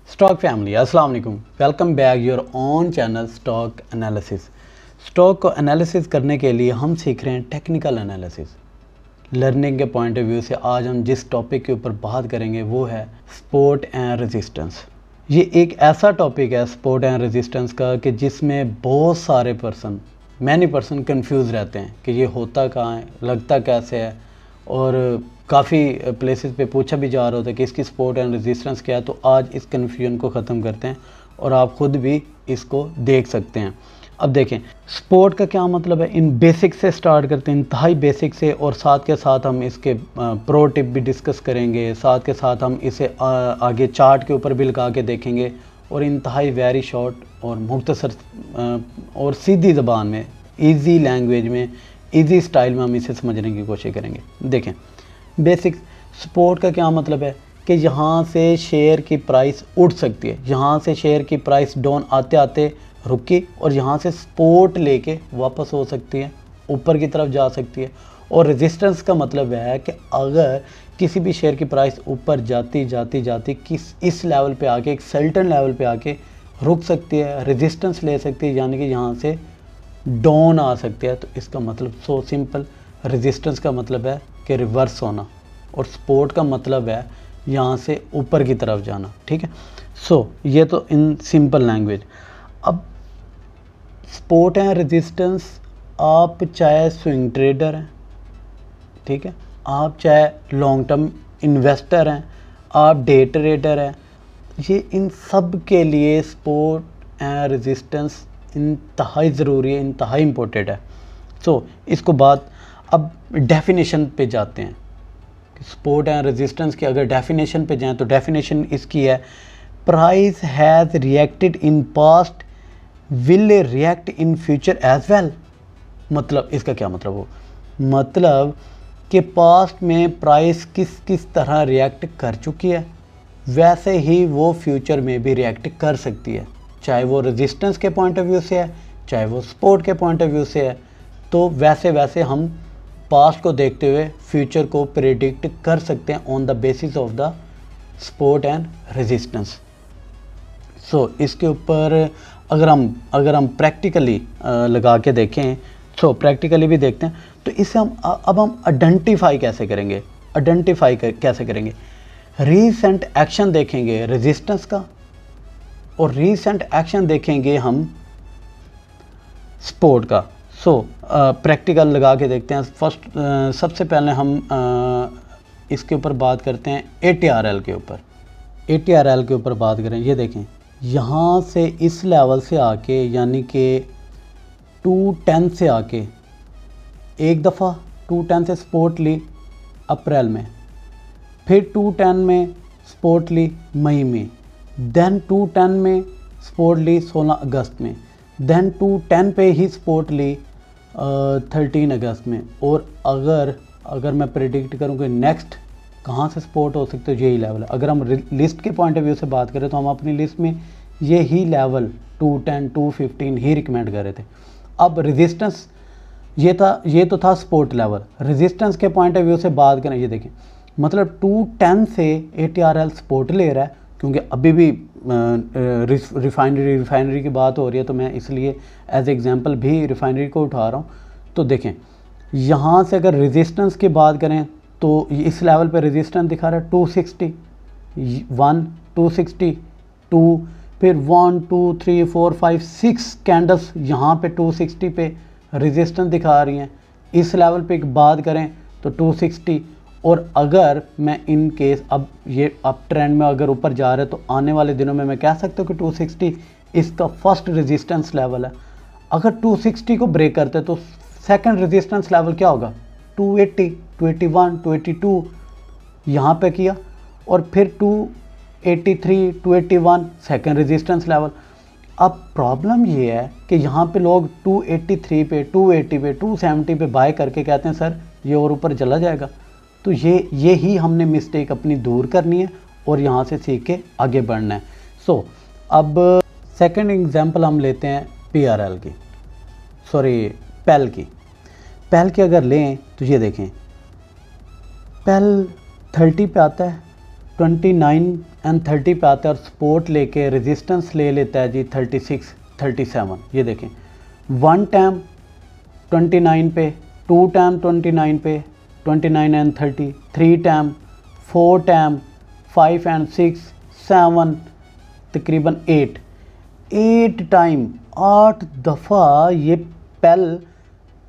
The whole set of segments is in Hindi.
स्टॉक फैमिली अस्सलाम वालेकुम, welcome back your own channel stock analysis. Stock को एनालिसिस करने के लिए हम सीख रहे हैं टेक्निकल एनालिसिस। लर्निंग के पॉइंट ऑफ व्यू से आज हम जिस टॉपिक के ऊपर बात करेंगे वो है सपोर्ट एंड रेजिस्टेंस। ये एक ऐसा टॉपिक है सपोर्ट एंड रेजिस्टेंस का कि जिसमें बहुत सारे मैनी पर्सन कंफ्यूज रहते हैं कि ये होता कहाँ है, लगता कैसे है, और काफ़ी प्लेसेस पे पूछा भी जा रहा होता है कि इसकी सपोर्ट एंड रेजिस्टेंस क्या है। तो आज इस कन्फ्यूजन को ख़त्म करते हैं और आप ख़ुद भी इसको देख सकते हैं। अब देखें सपोर्ट का क्या मतलब है, इन बेसिक से स्टार्ट करते हैं, इंतहाई बेसिक से, और साथ के साथ हम इसके प्रो टिप भी डिस्कस करेंगे। साथ के साथ हम इसे आगे चार्ट के ऊपर भी लगा के देखेंगे और इंतहाई वेरी शॉर्ट और मुख्तसर और सीधी ज़बान में, ईजी लैंग्वेज में, ईजी स्टाइल में हम इसे समझने की कोशिश करेंगे। देखें बेसिक सपोर्ट का क्या मतलब है कि यहाँ से शेयर की प्राइस उठ सकती है, यहाँ से शेयर की प्राइस डाउन आते आते रुकी और यहाँ से सपोर्ट लेके वापस हो सकती है, ऊपर की तरफ जा सकती है। और रेजिस्टेंस का मतलब है कि अगर किसी भी शेयर की प्राइस ऊपर जाती जाती जाती इस लेवल पे आके, एक सर्टेन लेवल पे आके रुक सकती है, रेजिस्टेंस ले सकती है, यानी कि यहाँ से डाउन आ सकती है। तो इसका मतलब सो सिंपल, रेजिस्टेंस का मतलब है कि रिवर्स होना और सपोर्ट का मतलब है यहाँ से ऊपर की तरफ जाना। ठीक है, सो ये तो इन सिंपल लैंग्वेज। अब सपोर्ट एंड रेजिस्टेंस, आप चाहे स्विंग ट्रेडर हैं, ठीक है, आप चाहे लॉन्ग टर्म इन्वेस्टर हैं, आप डे ट्रेडर हैं, ये इन सब के लिए सपोर्ट एंड रेजिस्टेंस इंतहाई ज़रूरी है, इंतहाई इम्पोर्टेंट है। सो इसको बात अब डेफिनेशन पे जाते हैं कि सपोर्ट एंड रेजिस्टेंस की अगर डेफिनेशन पे जाएं तो डेफिनेशन इसकी है, price has reacted in past will react in future as well. मतलब इसका क्या मतलब हो, मतलब कि पास्ट में प्राइस किस किस तरह रिएक्ट कर चुकी है वैसे ही वो फ्यूचर में भी रिएक्ट कर सकती है, चाहे वो रेजिस्टेंस के पॉइंट ऑफ व्यू से है, चाहे वो सपोर्ट के पॉइंट ऑफ व्यू से है। तो वैसे वैसे हम पास्ट को देखते हुए फ्यूचर को प्रेडिक्ट कर सकते हैं on the basis of the support and resistance. So इसके ऊपर अगर हम प्रैक्टिकली लगा के देखें, सो प्रैक्टिकली भी देखते हैं, तो इससे हम आइडेंटिफाई कैसे करेंगे, कैसे करेंगे, रीसेंट एक्शन देखेंगे रेजिस्टेंस का और रीसेंट एक्शन देखेंगे हम सपोर्ट का। सो प्रैक्टिकल लगा के देखते हैं। फर्स्ट सबसे पहले हम इसके ऊपर बात करते हैं ATRL के ऊपर। ATRL के ऊपर बात करें, ये देखें यहाँ से इस लेवल से आके, यानी कि 210 से आके एक दफ़ा 210 से सपोर्ट ली अप्रैल में, फिर 210 में सपोर्ट ली मई में, देन 210 में सपोर्ट ली 16 अगस्त में, देन 210 पे ही सपोर्ट ली 13 अगस्त में। और अगर मैं प्रेडिक्ट करूँ कि नेक्स्ट कहाँ से सपोर्ट हो सकते, यही लेवल है। अगर हम लिस्ट के पॉइंट ऑफ व्यू से बात करें तो हम अपनी लिस्ट में यही लेवल 210 215 ही रिकमेंड कर रहे थे। अब रेजिस्टेंस ये तो था सपोर्ट लेवल। रेजिस्टेंस के पॉइंट ऑफ व्यू से बात करें, ये देखें मतलब 210 से ATRL सपोर्ट ले रहा है, क्योंकि अभी भी रिफाइनरी की बात हो रही है, तो मैं इसलिए एज एग्जांपल भी रिफाइनरी को उठा रहा हूँ। तो देखें यहाँ से अगर रेजिस्टेंस की बात करें तो इस लेवल पे रेजिस्टेंस दिखा रहा है 260, 1 260 2, फिर 1 2 3 4 5 6 कैंडल्स यहाँ पे 260 पे रेजिस्टेंस दिखा रही हैं। इस लेवल पे बात करें तो 260, और अगर मैं इन केस अब ट्रेंड में अगर ऊपर जा रहे हैं तो आने वाले दिनों में मैं कह सकता हूँ कि 260 इसका फर्स्ट रेजिस्टेंस लेवल है। अगर 260 को ब्रेक करते हैं तो सेकंड रेजिस्टेंस लेवल क्या होगा, 280 281 282 यहाँ पे किया, और फिर 283 281 सेकंड रेजिस्टेंस लेवल। अब प्रॉब्लम ये है कि यहाँ पे लोग 283 पे 280 पे 270 पे बाय करके कहते हैं सर ये और ऊपर चला जाएगा। तो ये ही हमने मिस्टेक अपनी दूर करनी है और यहाँ से सीख के आगे बढ़ना है। सो अब सेकंड एग्जांपल हम लेते हैं PRL की, सॉरी PEL की अगर लें तो ये देखें PEL 30 पे आता है, 29 एंड 30 पे आता है और सपोर्ट लेके रेजिस्टेंस ले लेता है जी 36 37। ये देखें 1 टाइम 29 पे, 2 टाइम 29 पे, 29 एंड 30, 3 टाइम, 4 टाइम, 5 एंड 6, 7, तकरीबन 8 टाइम, 8 दफ़ा ये पेल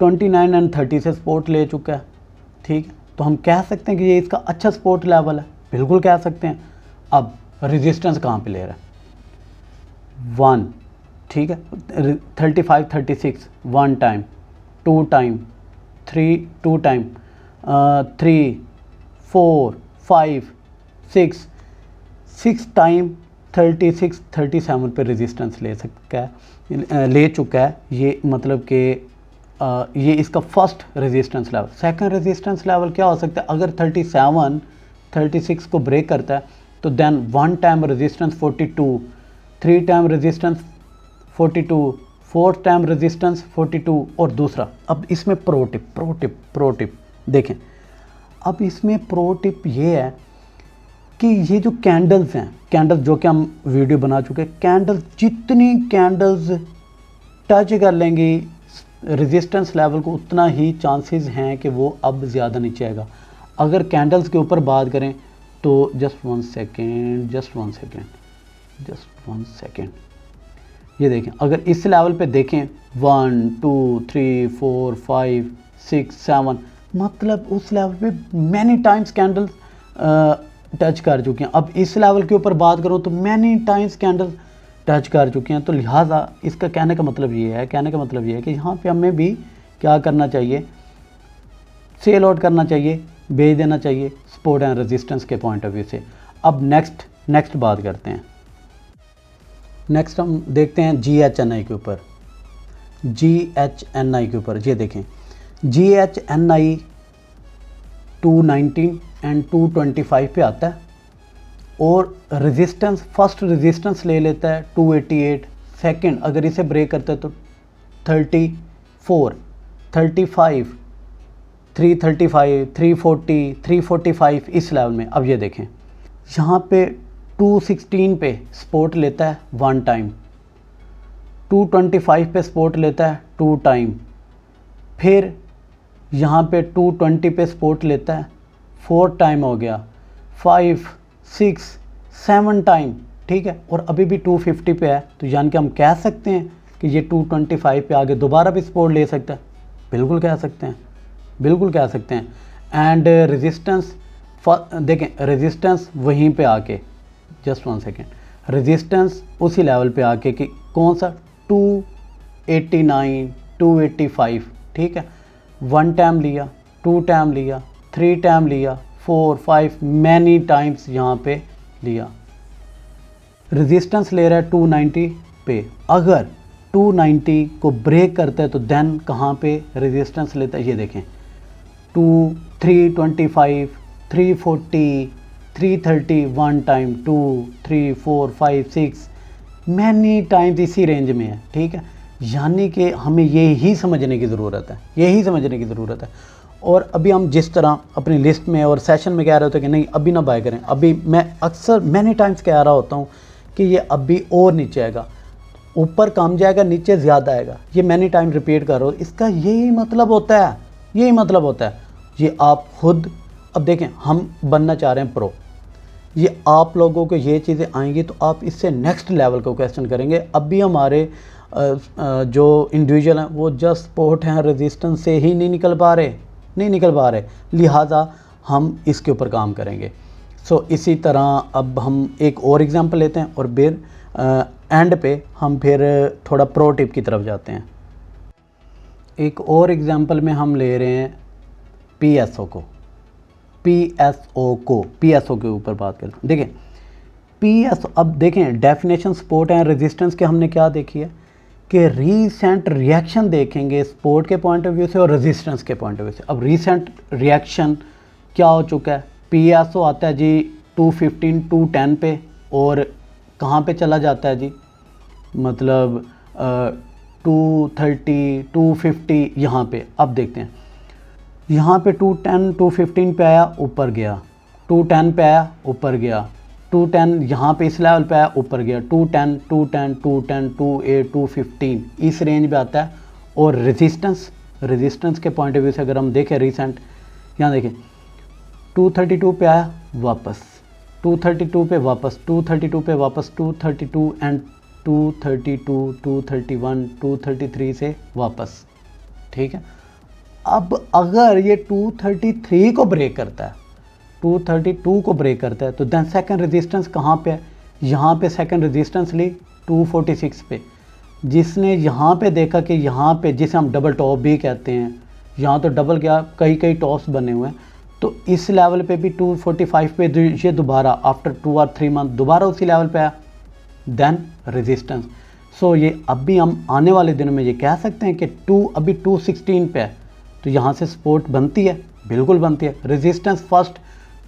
29 एंड 30 से सपोर्ट ले चुका है। ठीक है, तो हम कह सकते हैं कि ये इसका अच्छा सपोर्ट लेवल है, बिल्कुल कह सकते हैं। अब रेजिस्टेंस कहाँ पे ले रहा है? 1, ठीक है, 35 36, 1 टाइम, 2 टाइम, 3 2 टाइम, 3 4 5 6 टाइम 36 37 पे रेजिस्टेंस ले चुका है। ये मतलब कि ये इसका first resistance level. Second resistance level क्या हो सकता है? अगर 37 36 को ब्रेक करता है तो then 1 time resistance 42, 3 time resistance 42, 4 time resistance 42 और दूसरा। अब इसमें प्रो टिप देखें। अब इसमें प्रो टिप ये है कि ये जो कैंडल्स हैं, कैंडल्स जो कि हम वीडियो बना चुके हैं, कैंडल्स जितनी कैंडल्स टच कर लेंगी रेजिस्टेंस लेवल को, उतना ही चांसेस हैं कि वो अब ज़्यादा नीचे आएगा। अगर कैंडल्स के ऊपर बात करें तो जस्ट वन सेकेंड, ये देखें। अगर इस लेवल पे देखें 1 2 3 4 5 6 7, मतलब उस लेवल पे मैनी टाइम्स कैंडल्स टच कर चुके हैं। अब इस लेवल के ऊपर बात करूँ तो मैनी टाइम्स कैंडल्स टच कर चुके हैं। तो लिहाजा इसका कहने का मतलब ये है कि यहाँ पे हमें भी क्या करना चाहिए? सेल आउट करना चाहिए, बेच देना चाहिए सपोर्ट एंड रेजिस्टेंस के पॉइंट ऑफ व्यू से। अब नेक्स्ट बात करते हैं। नेक्स्ट हम देखते हैं GHNI के ऊपर। GHNI के ऊपर ये देखें, GHNI 219 एंड 225 पे आता है और रेजिस्टेंस, फर्स्ट रेजिस्टेंस ले लेता है 288। सेकंड अगर इसे ब्रेक करता है तो 34, 35, 335, 340, 345 इस लेवल में। अब ये देखें यहाँ पे 216 पे सपोर्ट लेता है 1 टाइम, 225 पे सपोर्ट लेता है 2 टाइम, फिर यहाँ पे 220 पे सपोर्ट लेता है 4 टाइम हो गया, 5 6 7 टाइम, ठीक है। और अभी भी 250 पे है, तो यानी कि हम कह सकते हैं कि ये 225 पे आगे दोबारा भी सपोर्ट ले सकता है। बिल्कुल कह सकते हैं। एंड रेजिस्टेंस देखें, रेजिस्टेंस वहीं पे आके जस्ट वन सेकेंड, रेजिस्टेंस उसी लेवल पे आके कि कौन सा 289 285, ठीक है। 1 टाइम लिया, 2 टाइम लिया, 3 टाइम लिया, 4 5 मैनी टाइम्स यहाँ पे लिया। रेजिस्टेंस ले रहा है 290 पे। अगर 290 को ब्रेक करता है तो देन कहाँ पे रेजिस्टेंस लेता है? ये देखें 325, 340, 330, 1 टाइम, 2 3 4 5 6 मैनी टाइम्स इसी रेंज में है, ठीक है। यानी कि हमें यही समझने की ज़रूरत है। और अभी हम जिस तरह अपनी लिस्ट में और सेशन में कह रहे होते हैं कि नहीं अभी ना बाय करें, अभी मैं अक्सर मैनी टाइम्स कह रहा होता हूँ कि ये अभी और नीचे आएगा, ऊपर कम जाएगा, नीचे ज़्यादा आएगा। ये मैनी टाइम रिपीट कर रहा हो, इसका यही मतलब होता है। ये आप खुद अब देखें, हम बनना चाह रहे हैं प्रो, ये आप लोगों को ये चीज़ें आएंगी तो आप इससे नेक्स्ट लेवल को क्वेश्चन करेंगे। अभी हमारे जो इंडिविजुअल हैं वो जस्ट सपोर्ट हैं, रेजिस्टेंस से ही नहीं निकल पा रहे, लिहाजा हम इसके ऊपर काम करेंगे। सो इसी तरह अब हम एक और एग्जांपल लेते हैं और फिर एंड पे हम फिर थोड़ा प्रो टिप की तरफ जाते हैं। एक और एग्जांपल में हम ले रहे हैं PSO के ऊपर बात करते हैं। देखें PSO, अब देखें डेफिनेशन सपोर्ट एंड रेजिस्टेंस के हमने क्या देखी है कि रीसेंट रिएक्शन देखेंगे सपोर्ट के पॉइंट ऑफ व्यू से और रेजिस्टेंस के पॉइंट ऑफ व्यू से। अब रीसेंट रिएक्शन क्या हो चुका है? PSO आता है जी 215 210 पे और कहाँ पे चला जाता है जी, मतलब 230 250 यहाँ पे। अब देखते हैं यहाँ पे 210 215 पे आया, ऊपर गया, 210 पे आया ऊपर गया, 210 यहाँ पे इस लेवल पे आया ऊपर गया, 210 210 210 28 215 इस रेंज में आता है। और रेजिस्टेंस के पॉइंट ऑफ व्यू से अगर हम देखें रिसेंट, यहाँ देखें 232 पे आया वापस, 232 पे वापस, 232 पे वापस, 232 एंड 232 231 233 से वापस, ठीक है। अब अगर ये 233 को ब्रेक करता है, 232 को ब्रेक करता है, तो देन सेकंड रेजिस्टेंस कहाँ पे है, यहाँ पे सेकंड रेजिस्टेंस ली 246 पे। जिसने यहाँ पे देखा कि यहाँ पे, जिसे हम डबल टॉप भी कहते हैं, यहाँ तो डबल क्या कई टॉप्स बने हुए हैं, तो इस लेवल पे भी 245 पे ये दोबारा आफ्टर 2 और 3 मंथ दोबारा उसी लेवल पे आया, देन रेजिस्टेंस। सो ये अभी हम आने वाले दिनों में ये कह सकते हैं कि अभी 216 पे है, तो यहाँ से सपोर्ट बनती है, बिल्कुल बनती है। रेजिस्टेंस फर्स्ट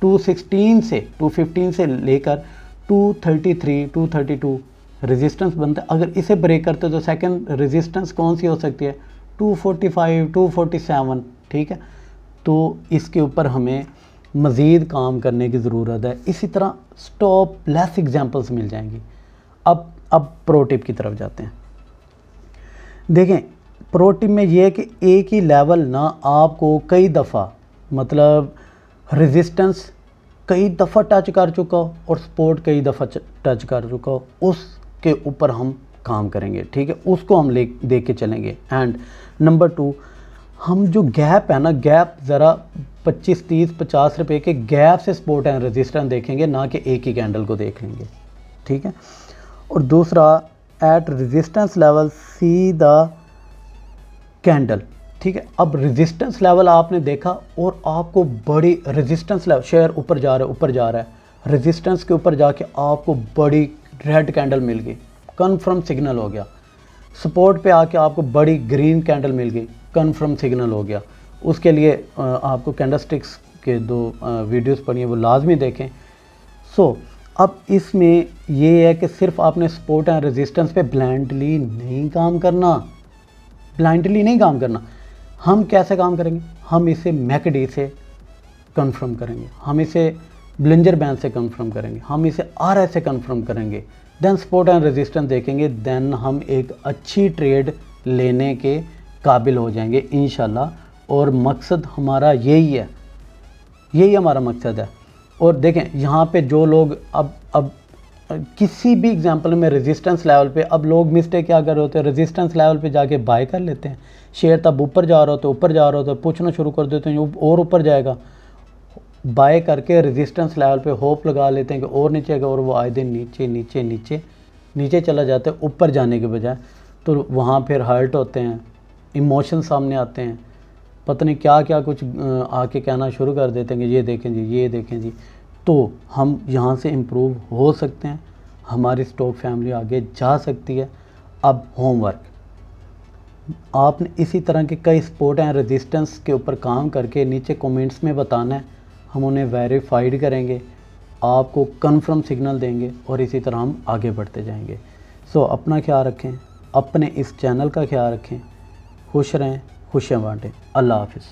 216 से 215 से लेकर 233 232 रेजिस्टेंस बनता है। अगर इसे ब्रेक करते तो सेकंड रेजिस्टेंस कौन सी हो सकती है, 245 247, ठीक है। तो इसके ऊपर हमें मज़ीद काम करने की ज़रूरत है। इसी तरह स्टॉप लेस एग्जांपल्स मिल जाएंगी। अब प्रो टिप की तरफ जाते हैं। देखें प्रो टिप में ये है कि एक ही लेवल ना आपको कई दफ़ा, मतलब रेजिस्टेंस कई दफ़ा टच कर चुका हो और सपोर्ट कई दफ़ा टच कर चुका हो, उसके ऊपर हम काम करेंगे, ठीक है, उसको हम देख के चलेंगे। एंड नंबर 2, हम जो गैप है ना, गैप ज़रा 25 30 50 रुपए के गैप से सपोर्ट एंड रेजिस्टेंस देखेंगे, ना कि एक ही कैंडल को देख लेंगे, ठीक है। और दूसरा, at resistance level see the candle, ठीक है। अब रेजिस्टेंस लेवल आपने देखा और आपको बड़ी रेजिस्टेंस लेवल, शेयर ऊपर जा रहा है, रेजिस्टेंस के ऊपर जाके आपको बड़ी रेड कैंडल मिल गई, कन्फर्म सिग्नल हो गया। सपोर्ट पे आके आपको बड़ी ग्रीन कैंडल मिल गई, कन्फर्म सिग्नल हो गया। उसके लिए आपको कैंडलस्टिक्स के 2 वीडियोस पढ़ी हैं, वो लाजमी देखें। सो अब इसमें ये है कि सिर्फ आपने सपोर्ट एंड रेजिस्टेंस पे ब्लाइंडली नहीं काम करना, हम कैसे काम करेंगे, हम इसे मैकडी से कंफर्म करेंगे, हम इसे ब्लिंजर बैंड से कंफर्म करेंगे, हम इसे आरएस से कंफर्म करेंगे, देन सपोर्ट एंड रेजिस्टेंस देखेंगे, देन हम एक अच्छी ट्रेड लेने के काबिल हो जाएंगे इंशाल्लाह। और मकसद हमारा यही हमारा मकसद है। और देखें यहाँ पे जो लोग अब किसी भी एग्जांपल में रेजिस्टेंस लेवल पे, अब लोग मिस्टेक क्या कर रहे होते हैं, रेजिस्टेंस लेवल पे जाके बाय कर लेते हैं, शेयर तब ऊपर जा रहा होता है, पूछना शुरू कर देते हैं और ऊपर जाएगा, बाय करके रेजिस्टेंस लेवल पे होप लगा लेते हैं कि और नीचे आएगा, और वो आए दिन नीचे चला जाता है ऊपर जाने के बजाय। तो वहाँ फिर हर्ट होते हैं, इमोशन सामने आते हैं, पता नहीं क्या क्या कुछ आके कहना शुरू कर देते हैं कि ये देखें जी। तो हम यहाँ से इम्प्रूव हो सकते हैं, हमारी स्टॉक फैमिली आगे जा सकती है। अब होमवर्क, आपने इसी तरह के कई सपोर्ट एंड रेजिस्टेंस के ऊपर काम करके नीचे कमेंट्स में बताना है, हम उन्हें वेरीफाइड करेंगे, आपको कंफर्म सिग्नल देंगे और इसी तरह हम आगे बढ़ते जाएंगे। सो अपना ख्याल रखें, अपने इस चैनल का ख्याल रखें, खुश रहें, खुशियाँ बांटें। अल्लाह हाफिज़।